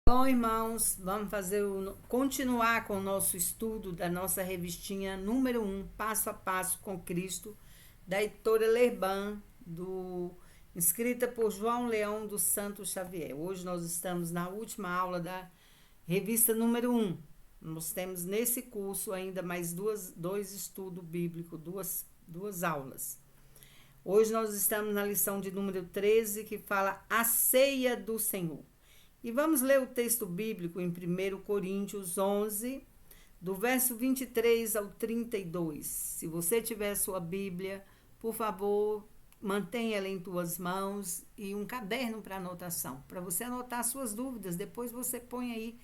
Bom, irmãos, vamos continuar com o nosso estudo da nossa revistinha número 1, Passo a Passo com Cristo, da editora Lerban, escrita por João Leão dos Santos Xavier. Hoje nós estamos na última aula da revista número 1. Nós temos nesse curso ainda mais dois estudos bíblicos, duas aulas. Hoje nós estamos na lição de número 13, que fala a ceia do Senhor. E vamos ler o texto bíblico em 1 Coríntios 11, do verso 23 ao 32. Se você tiver sua Bíblia, por favor, mantenha ela em tuas mãos e um caderno para anotação, para você anotar suas dúvidas. Depois você põe aí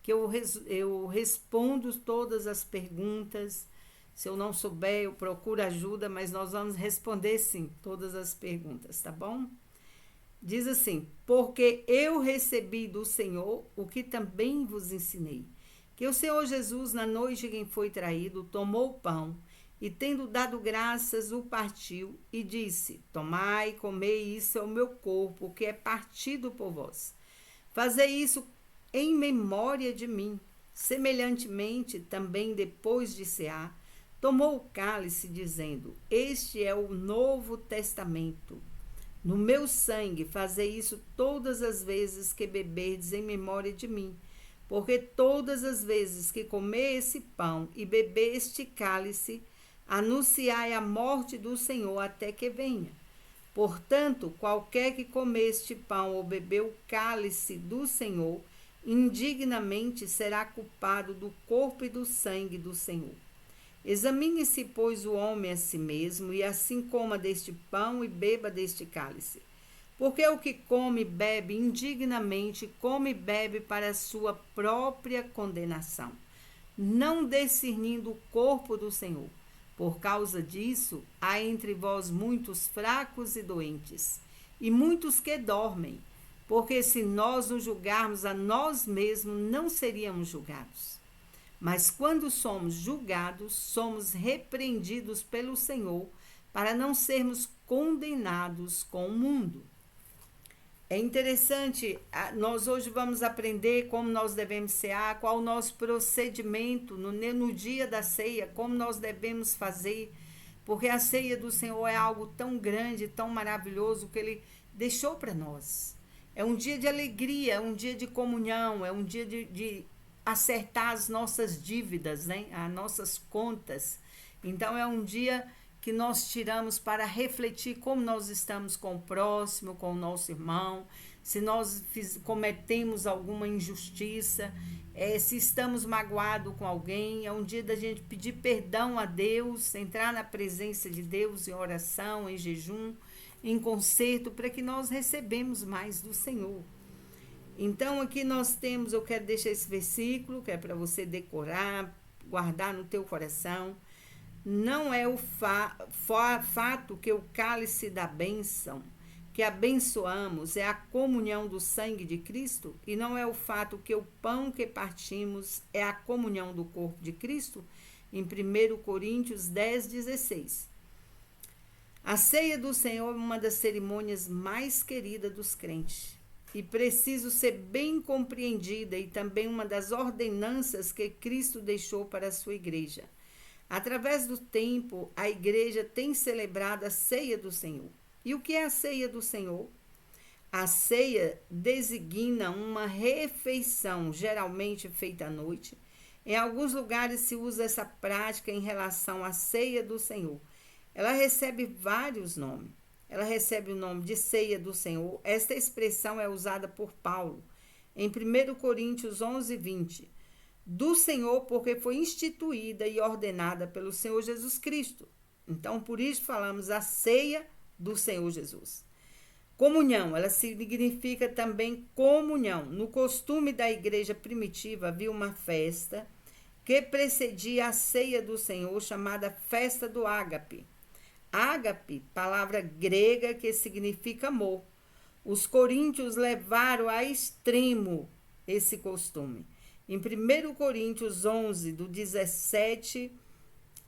que eu respondo todas as perguntas. Se eu não souber, eu procuro ajuda, mas nós vamos responder sim todas as perguntas, tá bom? Diz assim: porque eu recebi do Senhor o que também vos ensinei, que o Senhor Jesus, na noite em que foi traído, tomou o pão e, tendo dado graças, o partiu e disse: tomai, comei, isso é o meu corpo, que é partido por vós. Fazei isso em memória de mim. Semelhantemente, também depois de cear, tomou o cálice, dizendo: este é o novo testamento no meu sangue. Fazei isso todas as vezes que beberdes em memória de mim. Porque todas as vezes que comer esse pão e beber este cálice, anunciai a morte do Senhor até que venha. Portanto, qualquer que comer este pão ou beber o cálice do Senhor, indignamente será culpado do corpo e do sangue do Senhor. Examine-se, pois, o homem a si mesmo, e assim coma deste pão e beba deste cálice. Porque o que come e bebe indignamente, come e bebe para a sua própria condenação, não discernindo o corpo do Senhor. Por causa disso, há entre vós muitos fracos e doentes, e muitos que dormem, porque se nós nos julgarmos a nós mesmos, não seríamos julgados. Mas quando somos julgados, somos repreendidos pelo Senhor, para não sermos condenados com o mundo. É interessante, nós hoje vamos aprender como nós devemos cear, qual o nosso procedimento no dia da ceia, como nós devemos fazer, porque a ceia do Senhor é algo tão grande, tão maravilhoso que Ele deixou para nós. É um dia de alegria, é um dia de comunhão, é um dia de acertar as nossas dívidas, né? As nossas contas. Então é um dia que nós tiramos para refletir como nós estamos com o próximo, com o nosso irmão, se nós cometemos alguma injustiça, se estamos magoados com alguém. É um dia da gente pedir perdão a Deus, entrar na presença de Deus em oração, em jejum, em conserto, para que nós recebemos mais do Senhor. Então aqui nós temos, eu quero deixar esse versículo, que é para você decorar, guardar no teu coração. Não é o fato que o cálice da bênção, que abençoamos, é a comunhão do sangue de Cristo, e não é o fato que o pão que partimos é a comunhão do corpo de Cristo, em 1 Coríntios 10, 16. A ceia do Senhor é uma das cerimônias mais queridas dos crentes, e preciso ser bem compreendida, e também uma das ordenanças que Cristo deixou para a sua igreja. Através do tempo, a igreja tem celebrado a ceia do Senhor. E o que é a ceia do Senhor? A ceia designa uma refeição, geralmente feita à noite. Em alguns lugares se usa essa prática em relação à ceia do Senhor. Ela recebe vários nomes. Ela recebe o nome de ceia do Senhor. Esta expressão é usada por Paulo em 1 Coríntios 11, 20. Do Senhor, porque foi instituída e ordenada pelo Senhor Jesus Cristo. Então, por isso falamos a ceia do Senhor Jesus. Comunhão, ela significa também comunhão. No costume da igreja primitiva havia uma festa que precedia a ceia do Senhor, chamada festa do ágape. Ágape, palavra grega que significa amor. Os coríntios levaram a extremo esse costume. Em 1 Coríntios 11, do 17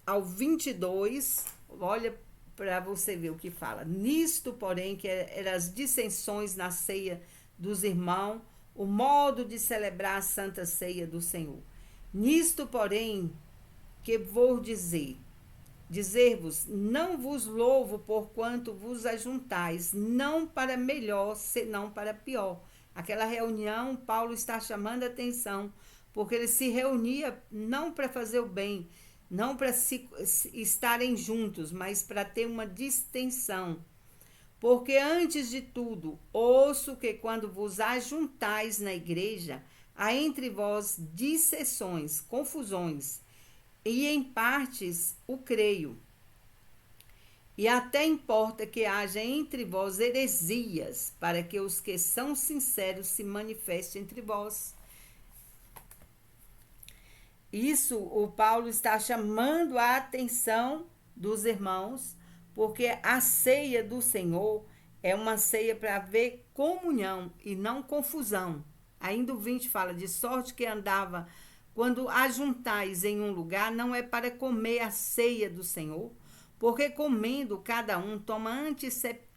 ao 22, olha para você ver o que fala. Nisto, porém, que eram as dissensões na ceia dos irmãos, o modo de celebrar a Santa Ceia do Senhor. Nisto, porém, que vou dizer-vos, não vos louvo porquanto vos ajuntais, não para melhor, senão para pior. Aquela reunião, Paulo está chamando a atenção, porque ele se reunia não para fazer o bem, não para estarem juntos, mas para ter uma distensão. Porque antes de tudo, ouço que quando vos ajuntais na igreja, há entre vós disseções, confusões, e em partes o creio. E até importa que haja entre vós heresias, para que os que são sinceros se manifestem entre vós. Isso o Paulo está chamando a atenção dos irmãos, porque a ceia do Senhor é uma ceia para haver comunhão e não confusão. Ainda o 20 fala, de sorte que andava, quando ajuntais em um lugar, não é para comer a ceia do Senhor, porque comendo cada um toma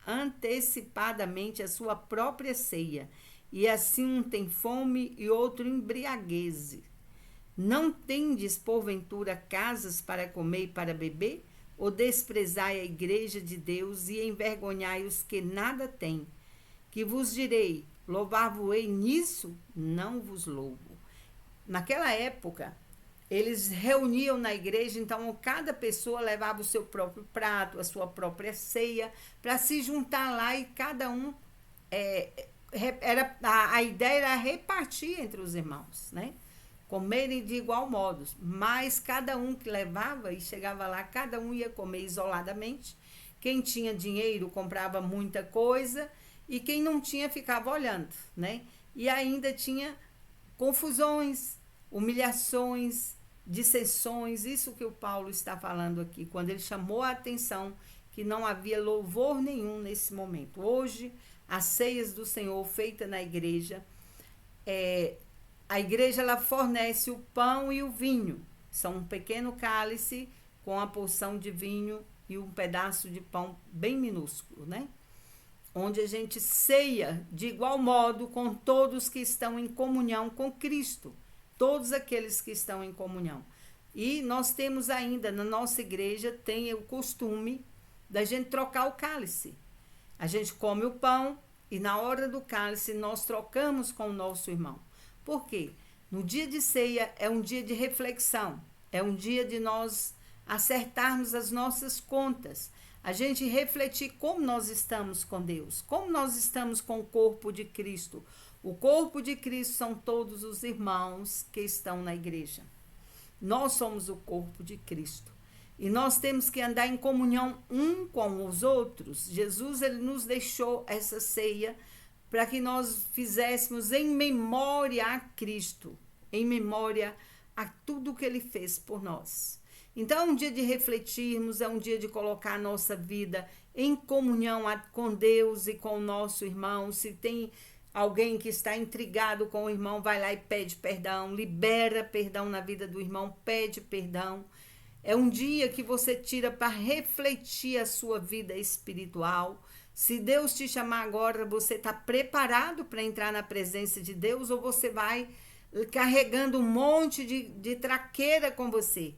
antecipadamente a sua própria ceia, e assim um tem fome e outro embriagueze. Não tendes, porventura, casas para comer e para beber? Ou desprezai a igreja de Deus e envergonhai os que nada têm? Que vos direi, louvar-vos-ei nisso? Não vos louvo. Naquela época, eles reuniam na igreja, então cada pessoa levava o seu próprio prato, a sua própria ceia, para se juntar lá e cada um, a ideia era repartir entre os irmãos, né? Comerem de igual modo, mas cada um que levava e chegava lá, cada um ia comer isoladamente. Quem tinha dinheiro comprava muita coisa e quem não tinha ficava olhando, né? E ainda tinha confusões, humilhações, dissensões, isso que o Paulo está falando aqui, quando ele chamou a atenção que não havia louvor nenhum nesse momento. Hoje, as ceias do Senhor feitas na igreja, a igreja ela fornece o pão e o vinho. São um pequeno cálice com a porção de vinho e um pedaço de pão bem minúsculo, né? Onde a gente ceia de igual modo com todos que estão em comunhão com Cristo. Todos aqueles que estão em comunhão. E nós temos ainda, na nossa igreja, tem o costume da gente trocar o cálice. A gente come o pão e na hora do cálice nós trocamos com o nosso irmão. Por quê? No dia de ceia é um dia de reflexão, é um dia de nós acertarmos as nossas contas, a gente refletir como nós estamos com Deus, como nós estamos com o corpo de Cristo. O corpo de Cristo são todos os irmãos que estão na igreja. Nós somos o corpo de Cristo. E nós temos que andar em comunhão um com os outros. Jesus ele nos deixou essa ceia para que nós fizéssemos em memória a Cristo, em memória a tudo que Ele fez por nós. Então é um dia de refletirmos, é um dia de colocar a nossa vida em comunhão com Deus e com o nosso irmão. Se tem alguém que está intrigado com o irmão, vai lá e pede perdão, libera perdão na vida do irmão, pede perdão. É um dia que você tira para refletir a sua vida espiritual. Se Deus te chamar agora, você está preparado para entrar na presença de Deus ou você vai carregando um monte de traqueira com você?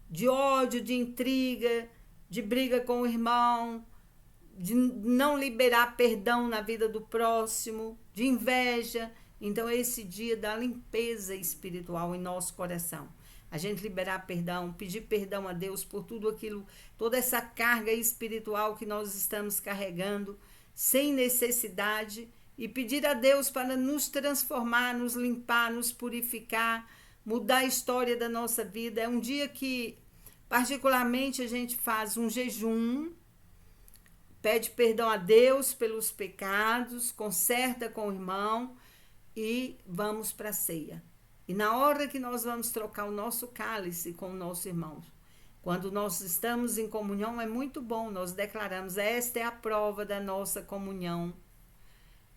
De ódio, de intriga, de briga com o irmão, de não liberar perdão na vida do próximo, de inveja. Então, é esse dia da limpeza espiritual em nosso coração. A gente liberar perdão, pedir perdão a Deus por tudo aquilo, toda essa carga espiritual que nós estamos carregando, sem necessidade, e pedir a Deus para nos transformar, nos limpar, nos purificar, mudar a história da nossa vida. É um dia que, particularmente, a gente faz um jejum, pede perdão a Deus pelos pecados, conserta com o irmão e vamos para a ceia. E na hora que nós vamos trocar o nosso cálice com o nosso irmão, quando nós estamos em comunhão, é muito bom, nós declaramos, esta é a prova da nossa comunhão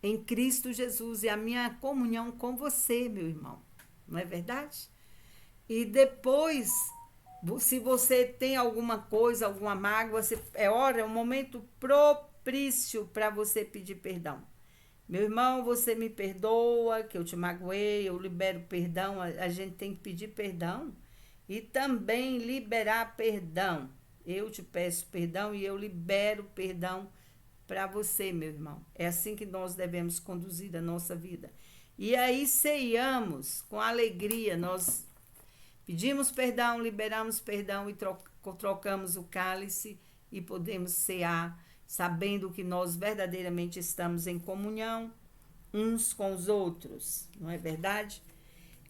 em Cristo Jesus e a minha comunhão com você, meu irmão. Não é verdade? E depois, se você tem alguma coisa, alguma mágoa, é um momento propício para você pedir perdão. Meu irmão, você me perdoa, que eu te magoei, eu libero perdão. A gente tem que pedir perdão e também liberar perdão. Eu te peço perdão e eu libero perdão para você, meu irmão. É assim que nós devemos conduzir a nossa vida. E aí ceiamos com alegria, nós pedimos perdão, liberamos perdão e trocamos o cálice e podemos cear, sabendo que nós verdadeiramente estamos em comunhão uns com os outros, não é verdade?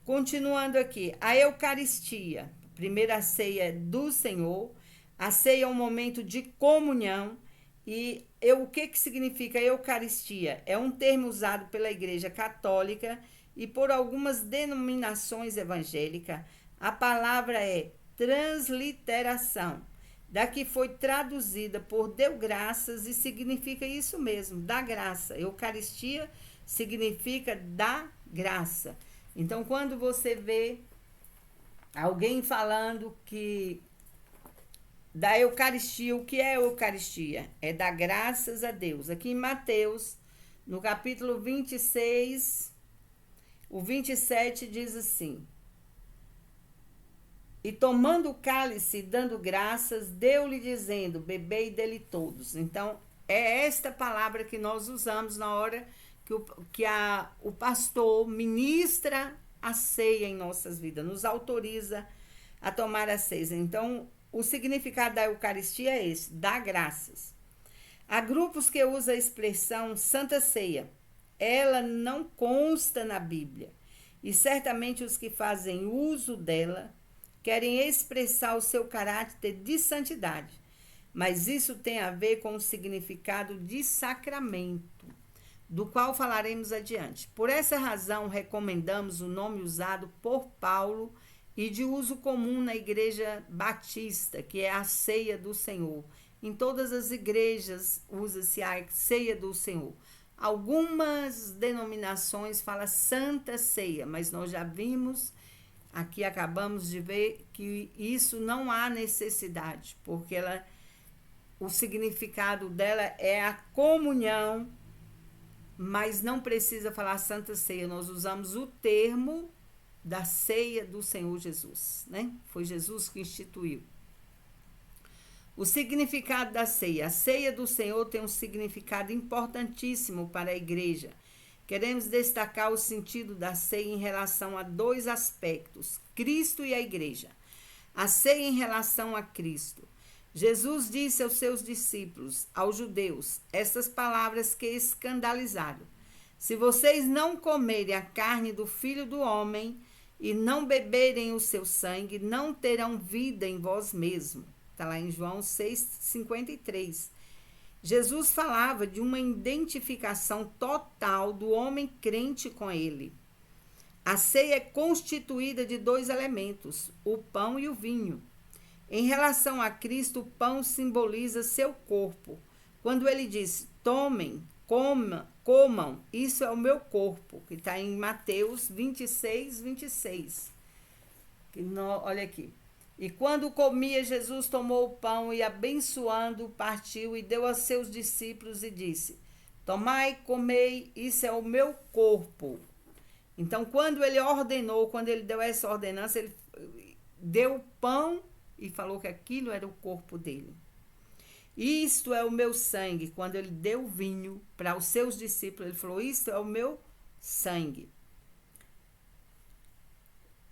Continuando aqui, a Eucaristia, primeira ceia do Senhor, a ceia é um momento de comunhão. E o que significa Eucaristia? É um termo usado pela Igreja Católica e por algumas denominações evangélicas. A palavra é transliteração, da que foi traduzida por deu graças e significa isso mesmo, dá graça. Eucaristia significa dar graça. Então, quando você vê alguém falando que da Eucaristia, o que é a Eucaristia? É dar graças a Deus. Aqui em Mateus, no capítulo 26, o 27 diz assim: e tomando o cálice, dando graças, deu-lhe dizendo, bebei dele todos. Então, é esta palavra que nós usamos na hora que o pastor ministra a ceia em nossas vidas, nos autoriza a tomar a ceia. Então, o significado da Eucaristia é esse, dar graças. Há grupos que usam a expressão Santa Ceia. Ela não consta na Bíblia. E certamente os que fazem uso dela querem expressar o seu caráter de santidade. Mas isso tem a ver com o significado de sacramento, do qual falaremos adiante. Por essa razão, recomendamos o nome usado por Paulo e de uso comum na Igreja Batista, que é a ceia do Senhor. Em todas as igrejas usa-se a ceia do Senhor. Algumas denominações falam Santa Ceia, mas nós já vimos, aqui acabamos de ver, que isso não há necessidade, porque o significado dela é a comunhão, mas não precisa falar Santa Ceia. Nós usamos o termo da ceia do Senhor Jesus, né? Foi Jesus que instituiu. O significado da ceia. A ceia do Senhor tem um significado importantíssimo para a igreja. Queremos destacar o sentido da ceia em relação a dois aspectos, Cristo e a igreja. A ceia em relação a Cristo. Jesus disse aos seus discípulos, aos judeus, essas palavras que escandalizaram: se vocês não comerem a carne do Filho do Homem e não beberem o seu sangue, não terão vida em vós mesmos. Está lá em João 6,53. Jesus falava de uma identificação total do homem crente com ele. A ceia é constituída de dois elementos, o pão e o vinho. Em relação a Cristo, o pão simboliza seu corpo. Quando ele diz, tomem, comam, isso é o meu corpo, que está em Mateus 26, 26. Olha aqui. E quando comia, Jesus tomou o pão e, abençoando, partiu e deu a seus discípulos e disse, tomai, comei, isso é o meu corpo. Então, quando ele ordenou, quando ele deu essa ordenança, ele deu o pão e falou que aquilo era o corpo dele. Isto é o meu sangue. Quando ele deu o vinho para os seus discípulos, ele falou, isto é o meu sangue.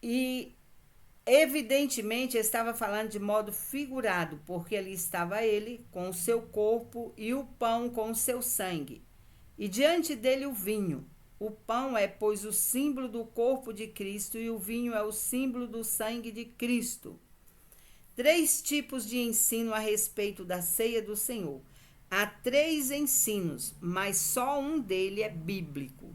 E evidentemente estava falando de modo figurado, porque ali estava ele com o seu corpo e o pão com o seu sangue. E diante dele o vinho. O pão é, pois, o símbolo do corpo de Cristo e o vinho é o símbolo do sangue de Cristo. 3 tipos de ensino a respeito da ceia do Senhor. Há 3 ensinos, mas só um dele é bíblico.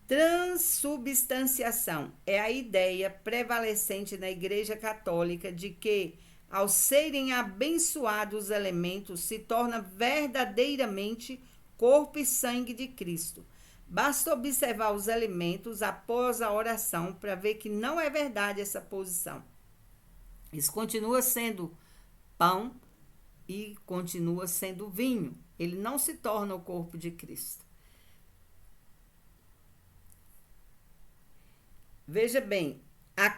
Transubstanciação é a ideia prevalecente na Igreja Católica de que, ao serem abençoados os elementos, se torna verdadeiramente corpo e sangue de Cristo. Basta observar os elementos após a oração para ver que não é verdade essa posição. Isso continua sendo pão e continua sendo vinho. Ele não se torna o corpo de Cristo. Veja bem, a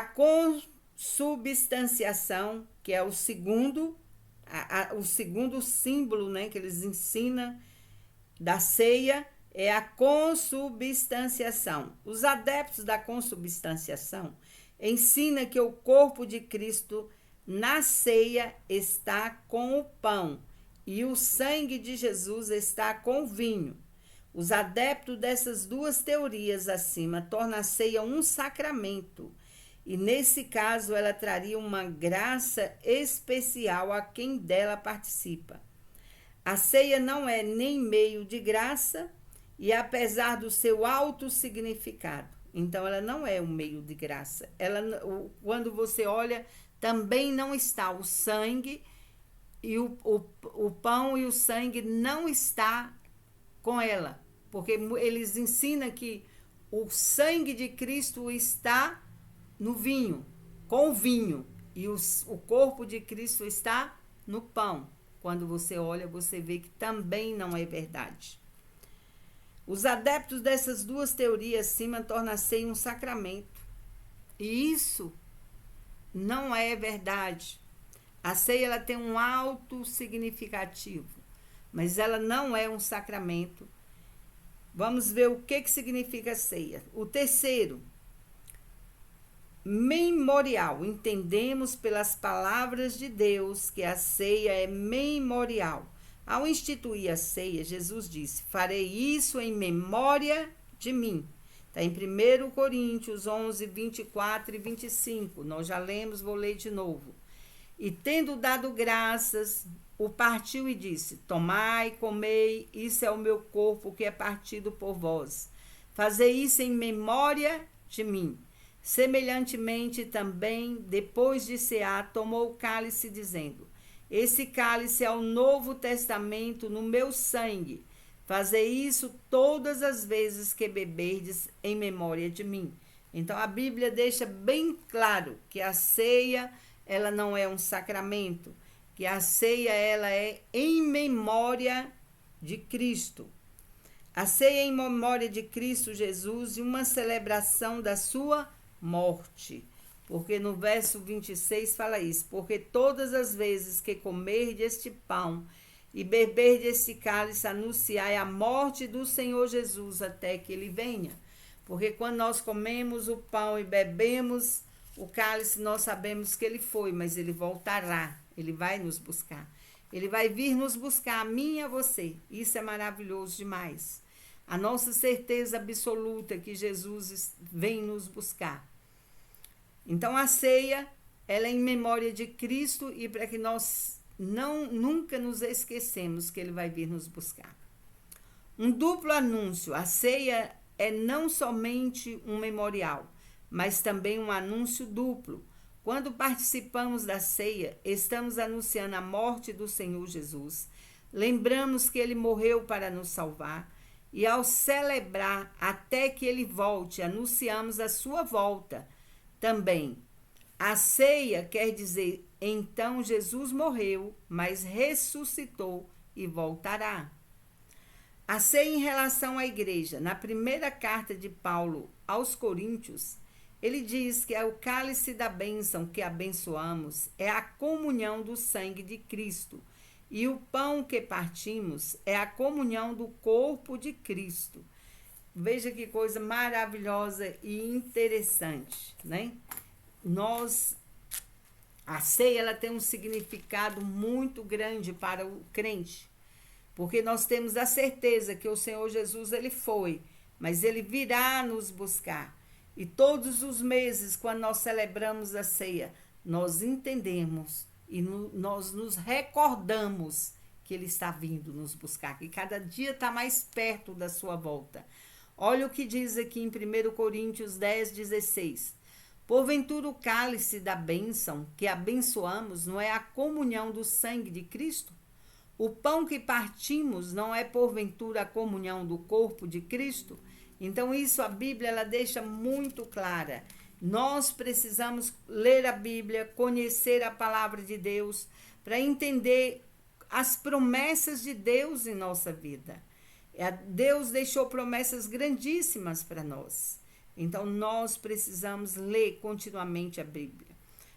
consubstanciação, que é o segundo, o segundo símbolo, né, que eles ensinam da ceia, é a consubstanciação. Os adeptos da consubstanciação ensinam que o corpo de Cristo na ceia está com o pão e o sangue de Jesus está com o vinho. Os adeptos dessas duas teorias acima tornam a ceia um sacramento, e nesse caso ela traria uma graça especial a quem dela participa. A ceia não é nem meio de graça, e apesar do seu alto significado, então ela não é um meio de graça. Quando você olha, também não está o sangue, e o pão e o sangue não está com ela, porque eles ensinam que o sangue de Cristo está no vinho, com o vinho, e o corpo de Cristo está no pão. Quando você olha, você vê que também não é verdade. Os adeptos dessas duas teorias acima tornam a ceia um sacramento, e isso não é verdade. A ceia ela tem um alto significativo, mas ela não é um sacramento. Vamos ver o que significa ceia. O terceiro, memorial. Entendemos pelas palavras de Deus que a ceia é memorial. Ao instituir a ceia, Jesus disse: farei isso em memória de mim. Está em 1 Coríntios 11, 24 e 25. Nós já lemos, vou ler de novo. E tendo dado graças, o partiu e disse: tomai, comei, isso é o meu corpo que é partido por vós. Fazei isso em memória de mim. Semelhantemente também, depois de cear, tomou o cálice, dizendo: esse cálice é o Novo Testamento no meu sangue. Fazei isso todas as vezes que beberdes em memória de mim. Então a Bíblia deixa bem claro que a ceia ela não é um sacramento, que a ceia ela é em memória de Cristo. A ceia é em memória de Cristo Jesus e uma celebração da sua morte. Porque no verso 26 fala isso: porque todas as vezes que comerdes este pão e beberdes este cálice, anunciai a morte do Senhor Jesus até que ele venha. Porque quando nós comemos o pão e bebemos o cálice, nós sabemos que ele foi, mas ele voltará, ele vai nos buscar. Ele vai vir nos buscar, a mim e a você. Isso é maravilhoso demais. A nossa certeza absoluta que Jesus vem nos buscar. Então a ceia, ela é em memória de Cristo e para que nós nunca nos esquecemos que ele vai vir nos buscar. Um duplo anúncio. A ceia é não somente um memorial, mas também um anúncio duplo. Quando participamos da ceia, estamos anunciando a morte do Senhor Jesus. Lembramos que ele morreu para nos salvar. E ao celebrar até que ele volte, anunciamos a sua volta também. A ceia quer dizer, então Jesus morreu, mas ressuscitou e voltará. A ceia em relação à igreja. Na primeira carta de Paulo aos Coríntios, ele diz que é o cálice da bênção que abençoamos, é a comunhão do sangue de Cristo. E o pão que partimos é a comunhão do corpo de Cristo. Veja que coisa maravilhosa e interessante, né? A ceia ela tem um significado muito grande para o crente, porque nós temos a certeza que o Senhor Jesus ele foi, mas ele virá nos buscar. E todos os meses, quando nós celebramos a ceia, nós entendemos e nós nos recordamos que ele está vindo nos buscar, que cada dia está mais perto da sua volta. Olha o que diz aqui em 1 Coríntios 10, 16. Porventura o cálice da bênção que abençoamos não é a comunhão do sangue de Cristo? O pão que partimos não é porventura a comunhão do corpo de Cristo? Então isso a Bíblia ela deixa muito clara. Nós precisamos ler a Bíblia, conhecer a palavra de Deus, para entender as promessas de Deus em nossa vida. Deus deixou promessas grandíssimas para nós. Então, nós precisamos ler continuamente a Bíblia.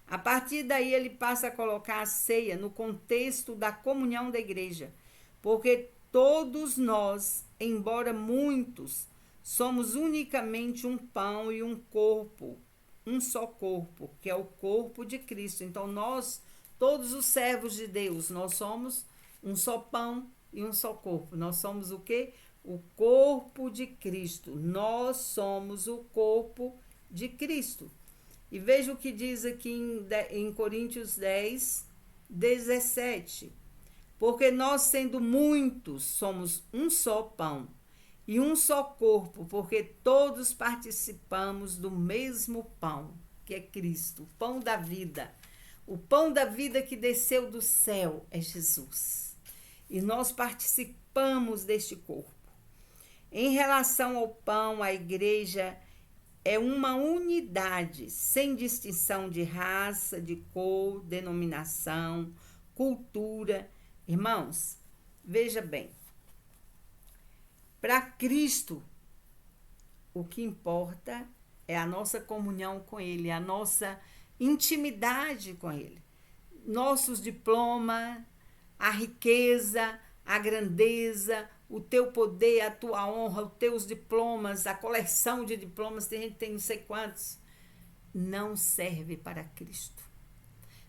A partir daí, ele passa a colocar a ceia no contexto da comunhão da igreja, porque todos nós, embora muitos, somos unicamente um pão e um corpo, um só corpo, que é o corpo de Cristo. Então, nós, todos os servos de Deus, nós somos um só pão e um só corpo. Nós somos o quê? O corpo de Cristo. Nós somos o corpo de Cristo. E veja o que diz aqui em Coríntios 10, 17. Porque nós, sendo muitos, somos um só pão e um só corpo, porque todos participamos do mesmo pão, que é Cristo, o pão da vida. O pão da vida que desceu do céu é Jesus. E nós participamos deste corpo. Em relação ao pão, a igreja é uma unidade, sem distinção de raça, de cor, denominação, cultura. Irmãos, veja bem, para Cristo, o que importa é a nossa comunhão com Ele, a nossa intimidade com Ele. Nossos diplomas, a riqueza, a grandeza, o teu poder, a tua honra, os teus diplomas, a coleção de diplomas, tem gente que tem não sei quantos, não serve para Cristo.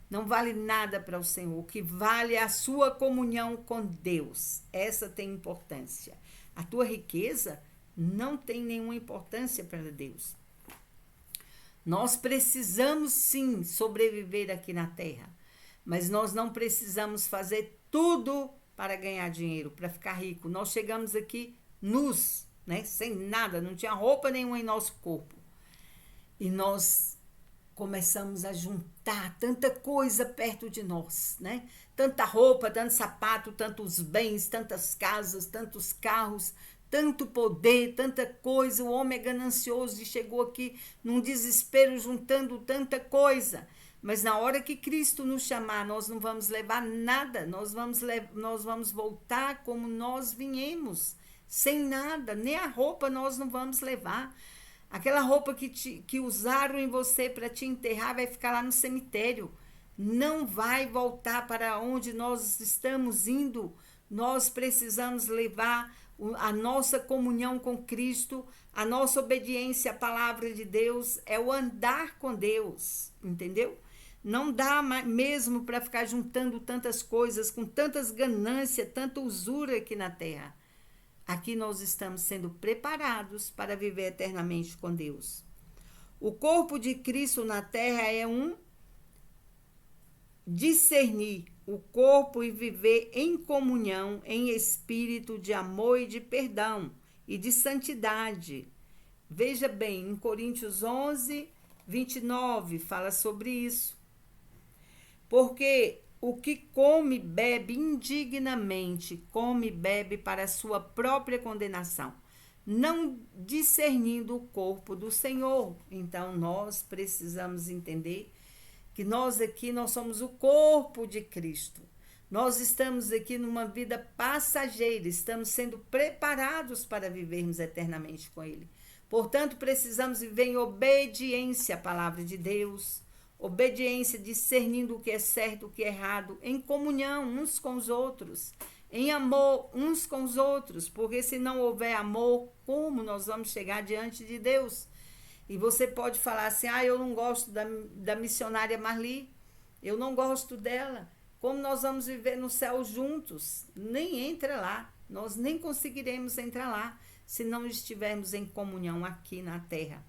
Não vale nada para o Senhor. O que vale é a sua comunhão com Deus. Essa tem importância. A tua riqueza não tem nenhuma importância para Deus. Nós precisamos sim sobreviver aqui na terra, mas nós não precisamos fazer tudo para ganhar dinheiro, para ficar rico. Nós chegamos aqui nus, né? Sem nada, não tinha roupa nenhuma em nosso corpo. E nós começamos a juntar tanta coisa perto de nós, né? Tanta roupa, tanto sapato, tantos bens, tantas casas, tantos carros, tanto poder, tanta coisa. O homem é ganancioso e chegou aqui num desespero juntando tanta coisa. Mas na hora que Cristo nos chamar, nós não vamos levar nada, nós vamos voltar como nós viemos, sem nada, nem a roupa nós não vamos levar. Aquela roupa que usaram em você para te enterrar vai ficar lá no cemitério. Não vai voltar para onde nós estamos indo. Nós precisamos levar a nossa comunhão com Cristo, a nossa obediência à palavra de Deus, é o andar com Deus, entendeu? Não dá mesmo para ficar juntando tantas coisas, com tantas ganâncias, tanta usura aqui na terra. Aqui nós estamos sendo preparados para viver eternamente com Deus. O corpo de Cristo na terra é um discernir o corpo e viver em comunhão, em espírito de amor e de perdão e de santidade. Veja bem, em Coríntios 11, 29, fala sobre isso. Porque o que come e bebe indignamente, come e bebe para a sua própria condenação, não discernindo o corpo do Senhor. Então, nós precisamos entender que nós aqui, nós somos o corpo de Cristo. Nós estamos aqui numa vida passageira, estamos sendo preparados para vivermos eternamente com Ele. Portanto, precisamos viver em obediência à palavra de Deus, obediência, discernindo o que é certo, o que é errado, em comunhão uns com os outros, em amor uns com os outros, porque se não houver amor, como nós vamos chegar diante de Deus? E você pode falar assim, eu não gosto da missionária Marli, eu não gosto dela, como nós vamos viver no céu juntos? Nem entra lá, nós nem conseguiremos entrar lá, se não estivermos em comunhão aqui na terra.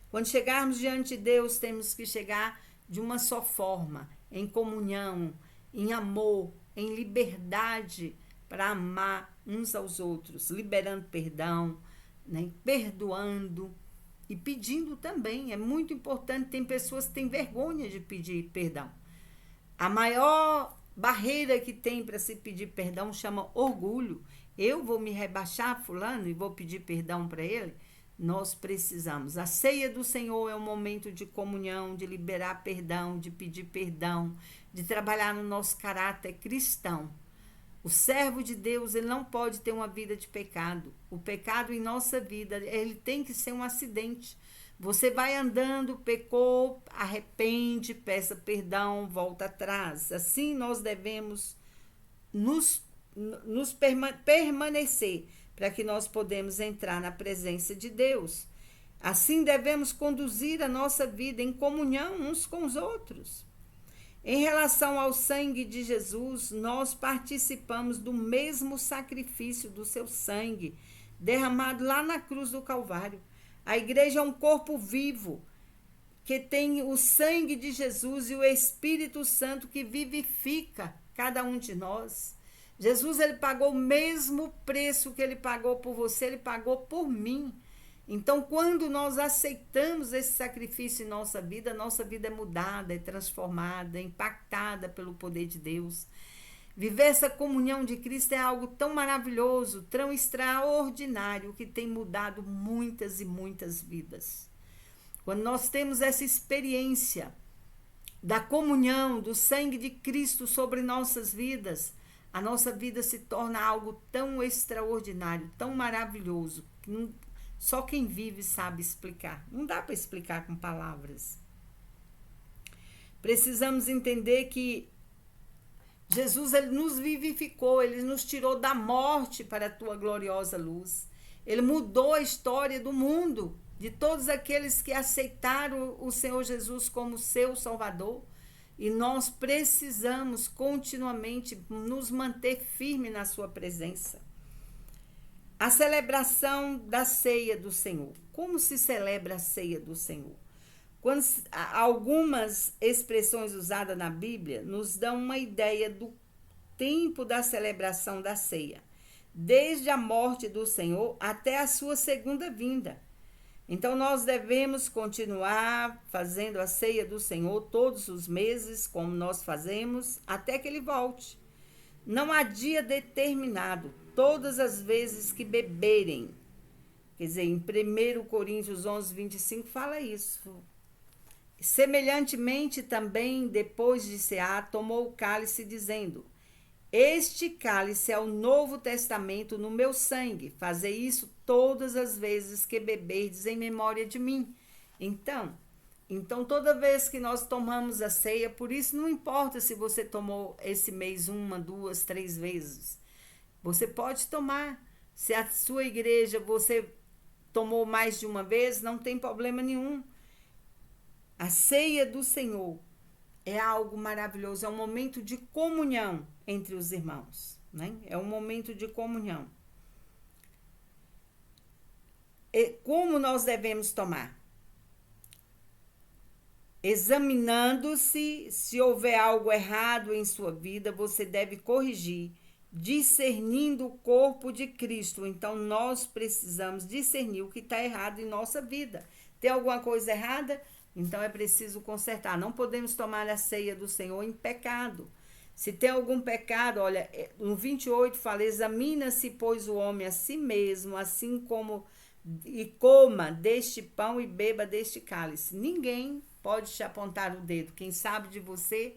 Quando chegarmos diante de Deus, temos que chegar de uma só forma, em comunhão, em amor, em liberdade, para amar uns aos outros, liberando perdão, né? Perdoando e pedindo também. É muito importante, tem pessoas que têm vergonha de pedir perdão. A maior barreira que tem para se pedir perdão chama orgulho. Eu vou me rebaixar fulano e vou pedir perdão para ele? Nós precisamos. A ceia do Senhor é um momento de comunhão, de liberar perdão, de pedir perdão, de trabalhar no nosso caráter cristão. O servo de Deus, ele não pode ter uma vida de pecado. O pecado em nossa vida, ele tem que ser um acidente. Você vai andando, pecou, arrepende, peça perdão, volta atrás. Assim nós devemos nos permanecer para que nós podemos entrar na presença de Deus. Assim devemos conduzir a nossa vida em comunhão uns com os outros. Em relação ao sangue de Jesus, nós participamos do mesmo sacrifício do seu sangue, derramado lá na cruz do Calvário. A igreja é um corpo vivo, que tem o sangue de Jesus e o Espírito Santo que vivifica cada um de nós. Jesus, ele pagou o mesmo preço que ele pagou por você, ele pagou por mim. Então, quando nós aceitamos esse sacrifício em nossa vida é mudada, é transformada, é impactada pelo poder de Deus. Viver essa comunhão de Cristo é algo tão maravilhoso, tão extraordinário, que tem mudado muitas e muitas vidas. Quando nós temos essa experiência da comunhão, do sangue de Cristo sobre nossas vidas, a nossa vida se torna algo tão extraordinário, tão maravilhoso, que não, só quem vive sabe explicar. Não dá para explicar com palavras. Precisamos entender que Jesus, ele nos vivificou, ele nos tirou da morte para a tua gloriosa luz. Ele mudou a história do mundo, de todos aqueles que aceitaram o Senhor Jesus como seu Salvador. E nós precisamos continuamente nos manter firmes na sua presença. A celebração da ceia do Senhor. Como se celebra a ceia do Senhor? Quando algumas expressões usadas na Bíblia nos dão uma ideia do tempo da celebração da ceia, desde a morte do Senhor até a sua segunda vinda. Então, nós devemos continuar fazendo a ceia do Senhor todos os meses, como nós fazemos, até que ele volte. Não há dia determinado, todas as vezes que beberem. Quer dizer, em 1 Coríntios 11, 25 fala isso. Semelhantemente também, depois de cear, tomou o cálice, dizendo: este cálice é o Novo Testamento no meu sangue. Fazei isso todas as vezes que beberdes em memória de mim. Então, toda vez que nós tomamos a ceia, por isso não importa se você tomou esse mês 1, 2, 3 vezes. Você pode tomar. Se a sua igreja você tomou mais de uma vez, não tem problema nenhum. A ceia do Senhor é algo maravilhoso, é um momento de comunhão entre os irmãos, né? É um momento de comunhão. E como nós devemos tomar? Examinando-se, se houver algo errado em sua vida, você deve corrigir, discernindo o corpo de Cristo. Então, nós precisamos discernir o que está errado em nossa vida. Tem alguma coisa errada? Então, é preciso consertar. Não podemos tomar a ceia do Senhor em pecado. Se tem algum pecado, olha, no 28 fala: examina-se, pois, o homem a si mesmo, assim como, e coma deste pão e beba deste cálice. Ninguém pode te apontar o dedo. Quem sabe de você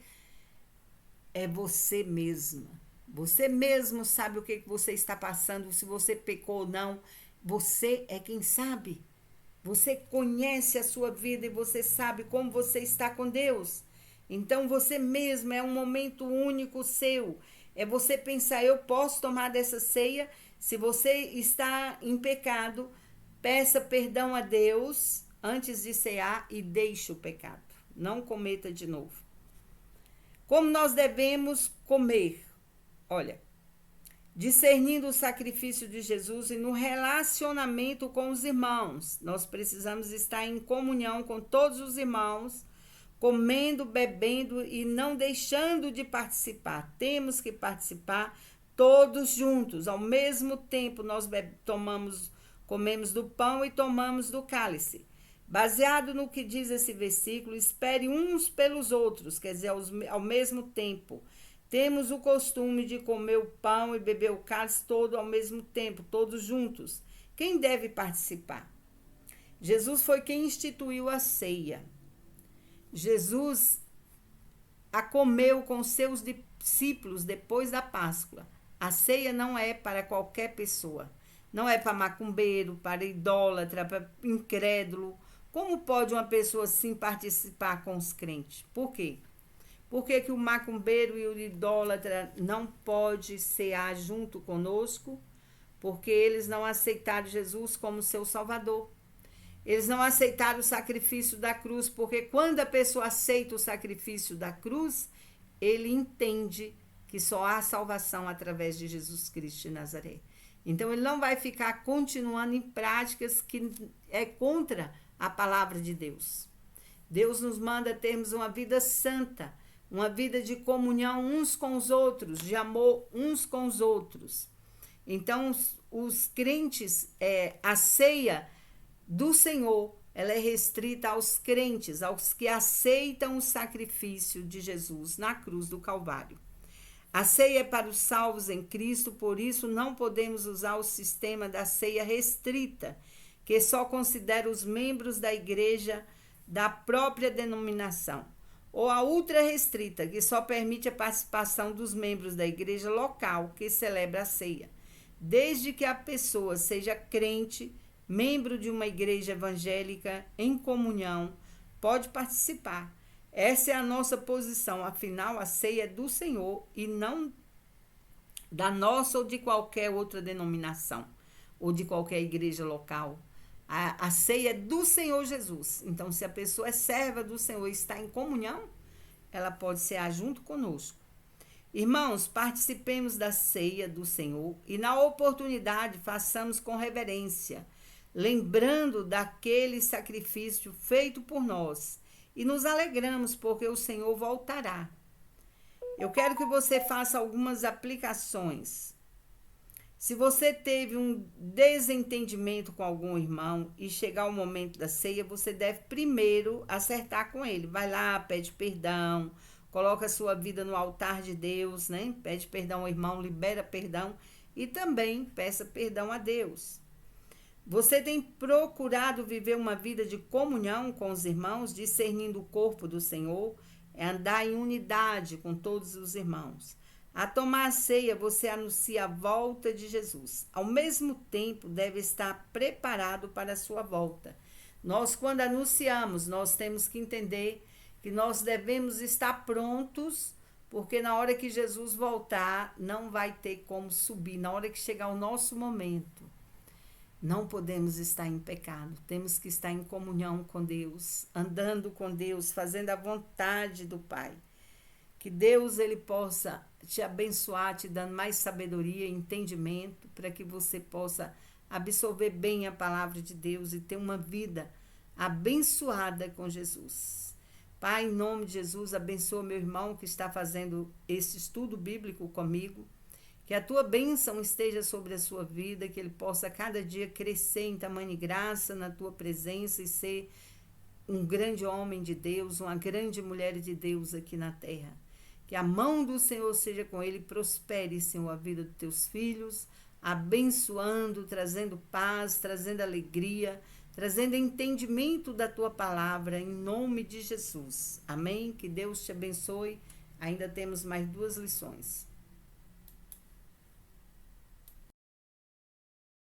é você mesmo. Você mesmo sabe o que você está passando, se você pecou ou não. Você é quem sabe. Você conhece a sua vida e você sabe como você está com Deus. Então, você mesmo, é um momento único seu. É você pensar: eu posso tomar dessa ceia. Se você está em pecado, peça perdão a Deus antes de cear e deixe o pecado. Não cometa de novo. Como nós devemos comer? Olha, discernindo o sacrifício de Jesus e no relacionamento com os irmãos. Nós precisamos estar em comunhão com todos os irmãos, comendo, bebendo e não deixando de participar. Temos que participar todos juntos. Ao mesmo tempo, nós comemos do pão e tomamos do cálice. Baseado no que diz esse versículo, espere uns pelos outros, quer dizer, ao mesmo tempo. Temos o costume de comer o pão e beber o cálice todo ao mesmo tempo, todos juntos. Quem deve participar? Jesus foi quem instituiu a ceia. Jesus a comeu com seus discípulos depois da Páscoa. A ceia não é para qualquer pessoa. Não é para macumbeiro, para idólatra, para incrédulo. Como pode uma pessoa assim participar com os crentes? Por quê? Por que, que o macumbeiro e o idólatra não pode cear junto conosco? Porque eles não aceitaram Jesus como seu Salvador. Eles não aceitaram o sacrifício da cruz, porque quando a pessoa aceita o sacrifício da cruz, ele entende que só há salvação através de Jesus Cristo de Nazaré. Então ele não vai ficar continuando em práticas que é contra a palavra de Deus. Deus nos manda termos uma vida santa, uma vida de comunhão uns com os outros, de amor uns com os outros. Então os crentes, a ceia do Senhor, ela é restrita aos crentes, aos que aceitam o sacrifício de Jesus na cruz do Calvário. A ceia é para os salvos em Cristo, por isso não podemos usar o sistema da ceia restrita, que só considera os membros da igreja da própria denominação, ou a ultra restrita, que só permite a participação dos membros da igreja local que celebra a ceia, desde que a pessoa seja crente, membro de uma igreja evangélica em comunhão, pode participar. Essa é a nossa posição, afinal a ceia é do Senhor e não da nossa ou de qualquer outra denominação ou de qualquer igreja local. A ceia é do Senhor Jesus. Então, se a pessoa é serva do Senhor e está em comunhão, ela pode cear junto conosco. Irmãos, participemos da ceia do Senhor e na oportunidade façamos com reverência, lembrando daquele sacrifício feito por nós. E nos alegramos porque o Senhor voltará. Eu quero que você faça algumas aplicações. Se você teve um desentendimento com algum irmão e chegar o momento da ceia, você deve primeiro acertar com ele. Vai lá, pede perdão, coloca a sua vida no altar de Deus, né? Pede perdão ao irmão, libera perdão e também peça perdão a Deus. Você tem procurado viver uma vida de comunhão com os irmãos, discernindo o corpo do Senhor, andar em unidade com todos os irmãos. A tomar a ceia, você anuncia a volta de Jesus. Ao mesmo tempo, deve estar preparado para a sua volta. Nós, quando anunciamos, nós temos que entender que nós devemos estar prontos, porque na hora que Jesus voltar, não vai ter como subir. Na hora que chegar o nosso momento, não podemos estar em pecado, temos que estar em comunhão com Deus, andando com Deus, fazendo a vontade do Pai. Que Deus ele possa te abençoar, te dando mais sabedoria e entendimento, para que você possa absorver bem a palavra de Deus e ter uma vida abençoada com Jesus. Pai, em nome de Jesus, abençoa meu irmão que está fazendo esse estudo bíblico comigo. Que a tua bênção esteja sobre a sua vida, que ele possa cada dia crescer em tamanho e graça na tua presença e ser um grande homem de Deus, uma grande mulher de Deus aqui na terra. Que a mão do Senhor seja com ele e prospere, Senhor, a vida dos teus filhos, abençoando, trazendo paz, trazendo alegria, trazendo entendimento da tua palavra, em nome de Jesus. Amém? Que Deus te abençoe. Ainda temos mais 2 lições.